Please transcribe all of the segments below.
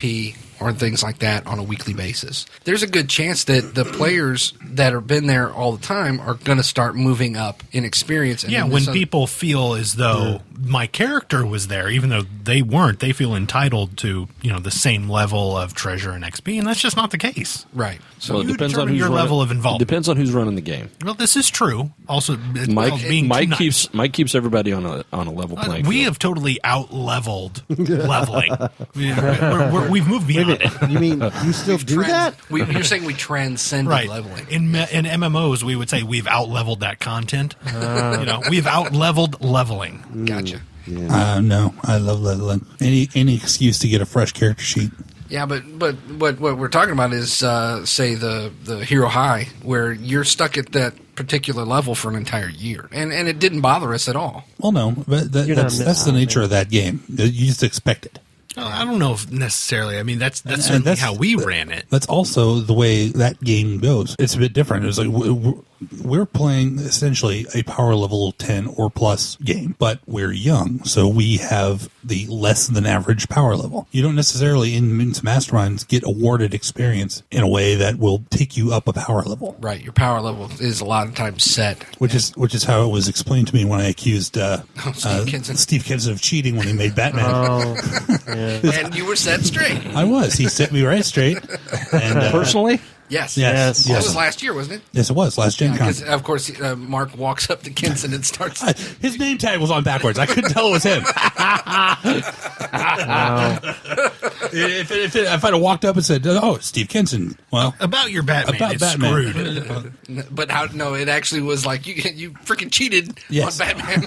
XP or things like that on a weekly basis. There's a good chance that the players that have been there all the time are going to start moving up in experience. And when people feel as though my character was there, even though they weren't, they feel entitled to the same level of treasure and XP, and that's just not the case. Right. So it depends on who's your level of involvement. It depends on who's running the game. Well, this is true. Also, Mike keeps everybody on a level playing field. We have totally out-leveled leveling. We've moved beyond it. You mean you still do that? You're saying we transcended leveling. In MMOs, we would say we've out-leveled that content. We've out-leveled leveling. Gotcha. Yeah. No, I love leveling. Any excuse to get a fresh character sheet. Yeah, but what we're talking about is, say, the Hero High, where you're stuck at that particular level for an entire year. And it didn't bother us at all. Well, no, but that's the nature of that game. You just expect it. I don't know if necessarily. I mean, that's certainly how we ran it. That's also the way that game goes. It's a bit different. It's like we're playing essentially a power level 10 or plus game, but we're young, so we have the less than average power level. You don't necessarily in Masterminds get awarded experience in a way that will take you up a power level. Right, your power level is a lot of times set, which is how it was explained to me when I accused Steve Kinson of cheating when he made Batman. Yeah. And you were set straight. I was. He set me right straight. And, personally? Yes. Yes. That was last year, wasn't it? Yes, it was. Last Gen Con. Because, of course, Mark walks up to Kinson and starts... His name tag was on backwards. I couldn't tell it was him. If I'd have walked up and said, "Oh, Steve Kinson," well, about your Batman, screwed. But how? No, it actually was like you freaking cheated on Batman.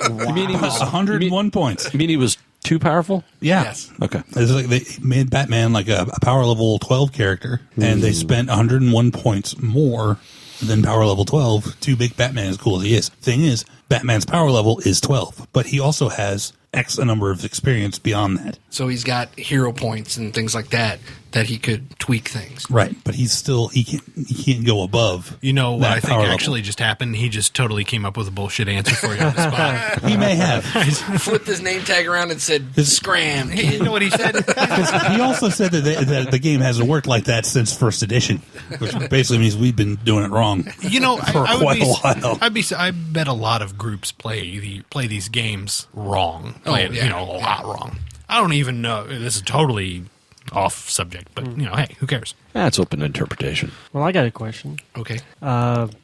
You mean he was 101 points? You mean he was too powerful? Yeah. Yes. Okay. It's like they made Batman like a power level 12 character, and they spent 101 points more than power level 12 to make Batman as cool as he is. Thing is, Batman's power level is 12, but he also has X number of experience beyond that. So he's got hero points and things like that he could tweak things. Right, but he's still he can't go above. You know what I think actually level. just happened? He just totally came up with a bullshit answer for you on the spot. He may have flipped his name tag around and said "scram." You know what he said? He also said that the game hasn't worked like that since first edition, which basically means we've been doing it wrong. For quite a while. I bet a lot of groups play these games wrong. A lot wrong. I don't even know. This is totally off subject, but hey, who cares? That's open interpretation. Well, I got a question. Okay.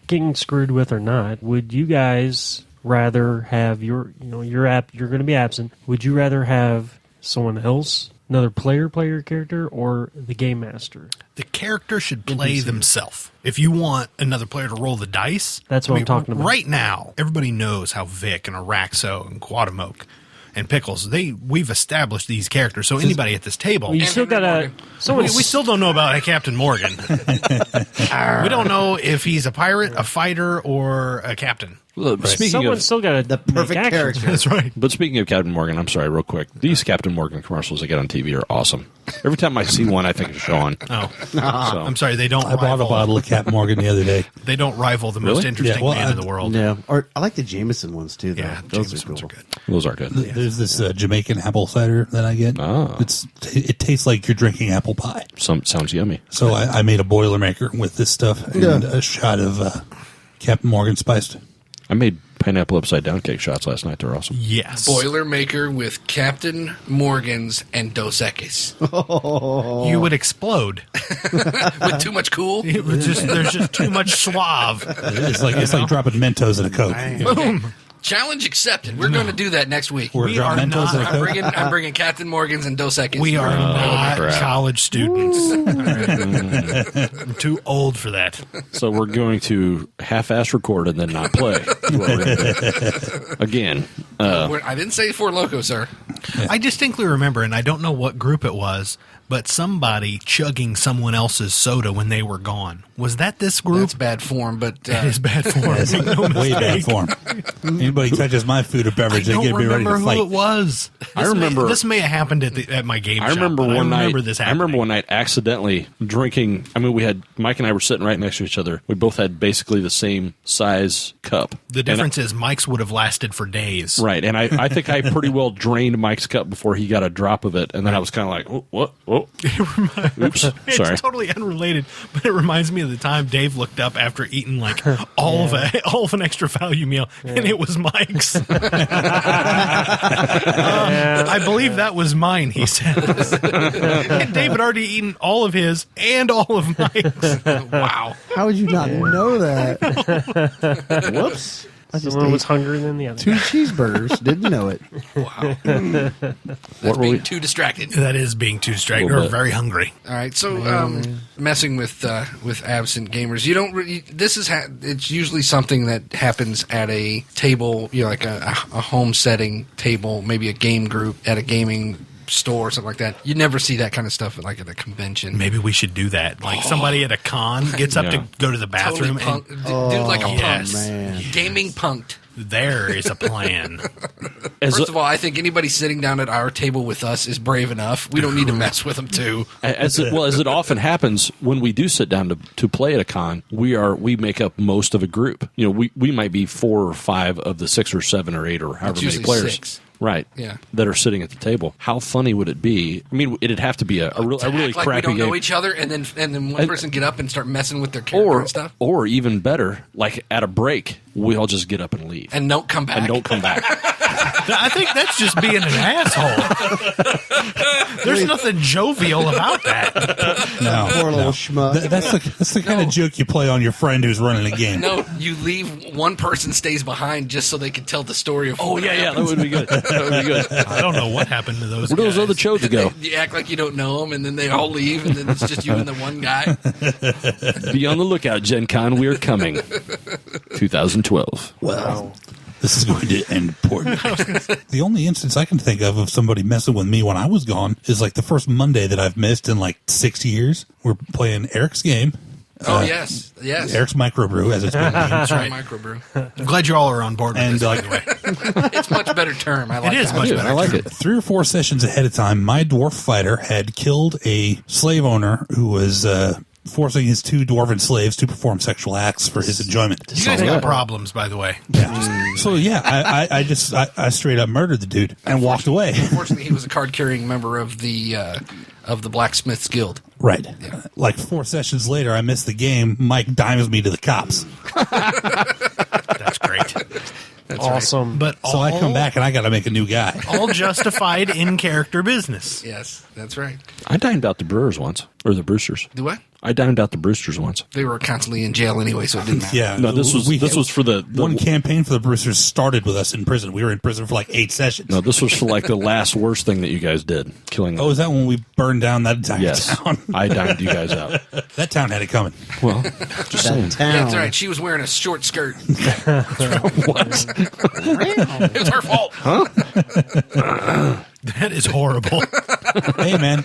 Getting screwed with or not, would you guys rather have you're going to be absent? Would you rather have someone else, another player play your character, or the game master? The character should play themselves. If you want another player to roll the dice, that's what I'm talking about. Right now, everybody knows how Vic and Araxo and Quadamoke and Pickles, we've established these characters, so anybody at this table... Well, you still got we still don't know about Captain Morgan. We don't know if he's a pirate, a fighter, or a captain. Well, someone's still got the perfect character. That's right. But speaking of Captain Morgan, I'm sorry, real quick. These Captain Morgan commercials I get on TV are awesome. Every time I see one, I think of Sean. Oh, so, I'm sorry. They don't. I bought a bottle of Captain Morgan the other day. They don't rival the most interesting man in the world. Yeah, or I like the Jameson ones too. Though. Yeah, those Jameson are cool. are good. Those are good. There's this Jamaican apple cider that I get. Oh. It tastes like you're drinking apple pie. Sounds yummy. So I made a Boilermaker with this stuff and a shot of Captain Morgan spiced. I made pineapple upside down cake shots last night. They're awesome. Yes. Boilermaker with Captain Morgan's and Dos Equis. You would explode. With too much cool? There's just too much suave. It's like dropping Mentos in a Coke. Boom. Challenge accepted. We're going to do that next week. We are not. I'm bringing Captain Morgan's and Dos Equis. We are not college students. I'm too old for that. So we're going to half-ass record and then not play. Again. I didn't say Four Loko, sir. Yeah. I distinctly remember, and I don't know what group it was, but somebody chugging someone else's soda when they were gone. Was that this group? That's bad form, but... That is bad form. That's way bad form. Anybody touches my food or beverage, they get me ready to fight. I don't remember who it was. This may have happened at my game shop. I remember one night. This happening. I remember one night accidentally drinking. I mean, Mike and I were sitting right next to each other. We both had basically the same size cup. The difference is Mike's would have lasted for days. Right. Right, and I think I pretty well drained Mike's cup before he got a drop of it, and then I was kind of like, oh, what? Oh. Oops, sorry. It's totally unrelated, but it reminds me of the time Dave looked up after eating like all of an extra value meal, and it was Mike's. I believe that was mine, he said. And Dave had already eaten all of his and all of Mike's. Wow. How would you not know that? Whoops. I just Someone was ate hungrier than the other. 2 cheeseburgers. Didn't know it. Wow. That's What were being we- too distracted. That is being too straight Little or bit. very hungry. All right, so messing with absent gamers, you don't. This is it's usually something that happens at a table, like a home setting table, maybe a game group at a gaming store or something like that. You never see that kind of stuff at a convention. Maybe we should do that. Like somebody at a con gets up Yeah. to go to the bathroom Totally and do like a yes. punk. Man. Gaming punked. there is a plan. First of all, I think anybody sitting down at our table with us is brave enough. We don't need to mess with them too. As it often happens when we do sit down to play at a con, we make up most of a group. We might be 4 or 5 of the 6 or 7 or 8 or however many usually players. 6. Right. Yeah. That are sitting at the table. How funny would it be? I mean, it'd have to be a really Act like crappy we don't game. know each other, and then one person get up and start messing with their character and stuff, or even better, like at a break, we all just get up and leave. and don't come back. And don't come back. I think that's just being an asshole. There's nothing jovial about that. No, Poor little schmuck. That's the kind of joke you play on your friend who's running a game. No, you leave. One person stays behind just so they can tell the story of. Oh what yeah, happened. that would be good. That would be good. I don't know what happened to those Where do those guys. other chodes go? You act like you don't know them, and then they all leave, and then it's just you and the one guy. Be on the lookout, Gen Con. We are coming. 2012. Well, this is going to end poorly. The only instance I can think of somebody messing with me when I was gone is like the first Monday that I've missed in like 6 years. We're playing Eric's game. Oh yes. Eric's Microbrew, as it's been named. That's right. Microbrew. I'm glad you all are on board with And this, by the way. It's a much better term. I like It is that. much better. I like it. 3 or 4 sessions ahead of time, my dwarf fighter had killed a slave owner who was forcing his 2 dwarven slaves to perform sexual acts for his enjoyment. You guys got problems, by the way. Yeah. So yeah, I straight up murdered the dude and walked away. Unfortunately, he was a card-carrying member of the Blacksmiths Guild. Right. Like 4 sessions later, I missed the game. Mike dimes me to the cops. That's great. That's Awesome. But So I come back and I got to make a new guy. all justified in character business. Right. Yes, that's right. I dined out the Brewers once, or the Brewsters. Do what? I dined out the Brewsters once. They were constantly in jail anyway, so it didn't matter. Yeah. No, this was for the one campaign for the Brewsters started with us in prison. We were in prison for like 8 sessions. No, this was for like the last worst thing that you guys did, killing. Oh, is that when we burned down that entire Yes, town? I dined you guys out. That town had it coming. Well, just saying. That town. Yeah, that's right. She was wearing a short skirt. What? It was her fault. That is horrible. Hey, man,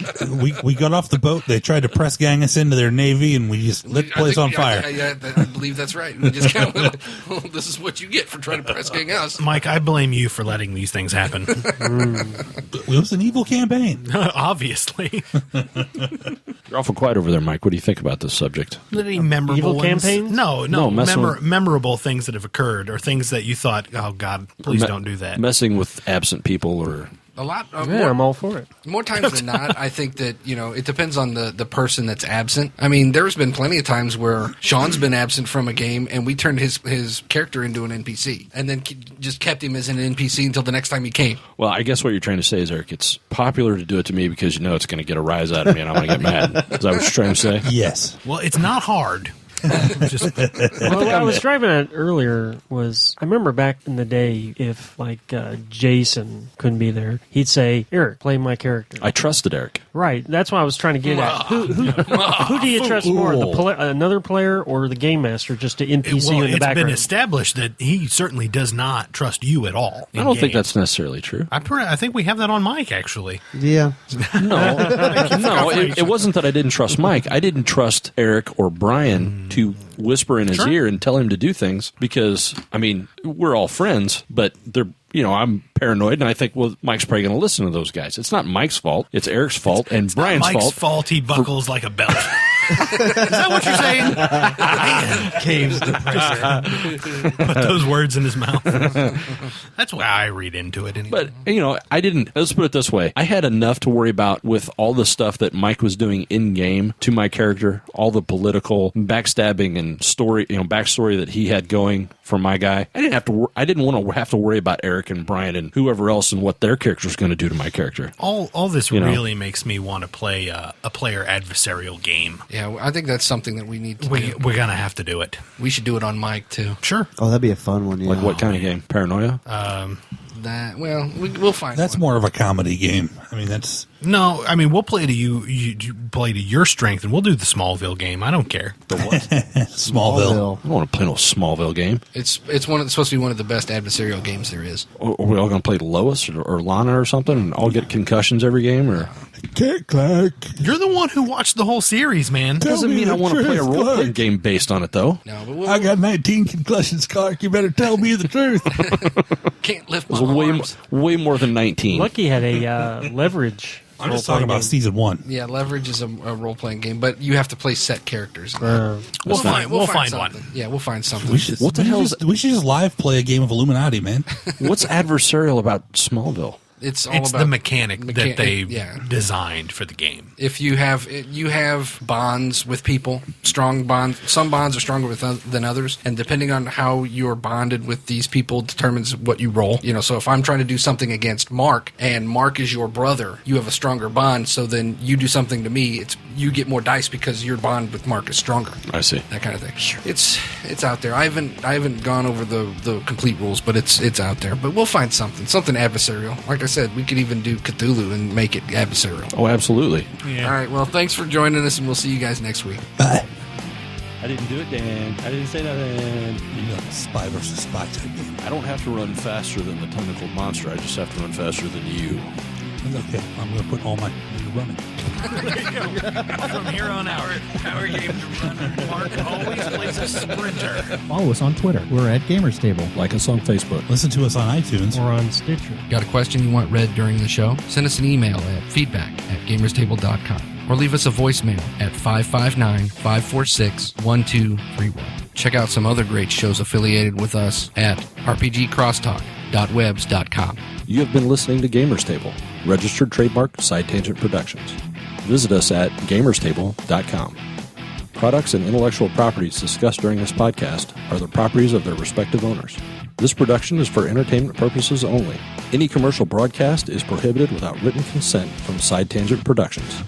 we got off the boat. They tried to press gang us into their navy, and we just lit the place on fire. I believe that's right. We just kind of went, well, this is what you get for trying to press gang us. Mike, I blame you for letting these things happen. It was an evil campaign. Obviously. You're awful quiet over there, Mike. What do you think about this subject? Any memorable Evil ones? campaigns? No, messing with- memorable things that have occurred or things that you thought, oh, God, please don't do that. Messing with absent people or... A lot. Yeah, I'm all for it. More times than not, I think that, it depends on the person that's absent. I mean, there's been plenty of times where Sean's been absent from a game and we turned his character into an NPC and then just kept him as an NPC until the next time he came. Well, I guess what you're trying to say is, Eric, it's popular to do it to me because you know it's going to get a rise out of me and I'm going to get mad. Is that what you're trying to say? Yes. Well, it's not hard. Just, Well, what I was driving at earlier was I remember back in the day, if like Jason couldn't be there, he'd say, "Eric, play my character." I trusted Eric. Right. That's what I was trying to get at. Who do you trust more, another player or the game master, just to NPC in the it's background? been established that he certainly does not trust you at all. I don't think that's necessarily true. I think we have that on Mike, actually. Yeah. No, it wasn't that I didn't trust Mike. I didn't trust Eric or Brian to whisper in his ear and tell him to do things because, I mean, we're all friends, but they're, I'm paranoid and I think, well, Mike's probably going to listen to those guys. It's not Mike's fault. It's Eric's fault and Brian's Mike's fault. fault he buckles like a belt. Is that what you're saying? Man, Caves depressor. put those words in his mouth. That's why I read into it. Anyway. But, I didn't, let's put it this way. I had enough to worry about with all the stuff that Mike was doing in-game to my character, all the political backstabbing and story, backstory that he had going for my guy. I didn't want to have to worry about Eric and Brian and whoever else and what their character was going to do to my character. All this really makes me want to play a player adversarial game. Yeah, I think that's something that we need to do. We're going to have to do it. We should do it on mic, too. Sure. Oh, that'd be a fun one. Yeah. Like what kind of game? Paranoia? We'll find That's one. more of a comedy game. I mean, that's No, I mean, we'll play to you play to your strength, and we'll do the Smallville game. I don't care. The what? Smallville. I don't want to play no Smallville game. It's supposed to be one of the best adversarial games there is. Are we all going to play Lois or Lana or something and all get concussions every game? Or Clark. You're the one who watched the whole series, man. doesn't mean I want to play a role-playing Clark. game based on it, though. No, but I got 19 concussions, Clark. You better tell me the truth. can't lift It my was arms. way more than 19. Lucky had a leverage. I'm just talking about season 1. Yeah, Leverage is a role-playing game, but you have to play set characters. We'll find one. something. Yeah, we'll find something. What the hell is- We should just live play a game of Illuminati, man. What's adversarial about Smallville? It's all It's about the mechanic that they yeah. designed for the game. If you have bonds with people, strong bonds. Some bonds are stronger than others, and depending on how you're bonded with these people determines what you roll. So if I'm trying to do something against Mark, and Mark is your brother, you have a stronger bond. So then you do something to me, you get more dice because your bond with Mark is stronger. I see. That kind of thing. It's out there. I haven't gone over the complete rules, but it's out there. But we'll find something adversarial. Like I said, we could even do Cthulhu and make it adversarial. Oh, absolutely. All right. Well, thanks for joining us, and we'll see you guys next week. Bye. I didn't do it, Dan. I didn't say nothing. You got a spy versus spy type game. I don't have to run faster than the tentacled monster. I just have to run faster than you. It's okay. I'm going to put all my running. From here on out, our game's runner. Mark always plays a sprinter. Follow us on Twitter. We're at Gamers Table. Like us on Facebook. Listen to us on iTunes. Or on Stitcher. Got a question you want read during the show? Send us an email at feedback@gamerstable.com or leave us a voicemail at 559-546-1231. Check out some other great shows affiliated with us at rpgcrosstalk.webs.com. You have been listening to Gamers Table, registered trademark Side Tangent Productions. Visit us at gamerstable.com. Products and intellectual properties discussed during this podcast are the properties of their respective owners. This production is for entertainment purposes only. Any commercial broadcast is prohibited without written consent from Side Tangent Productions.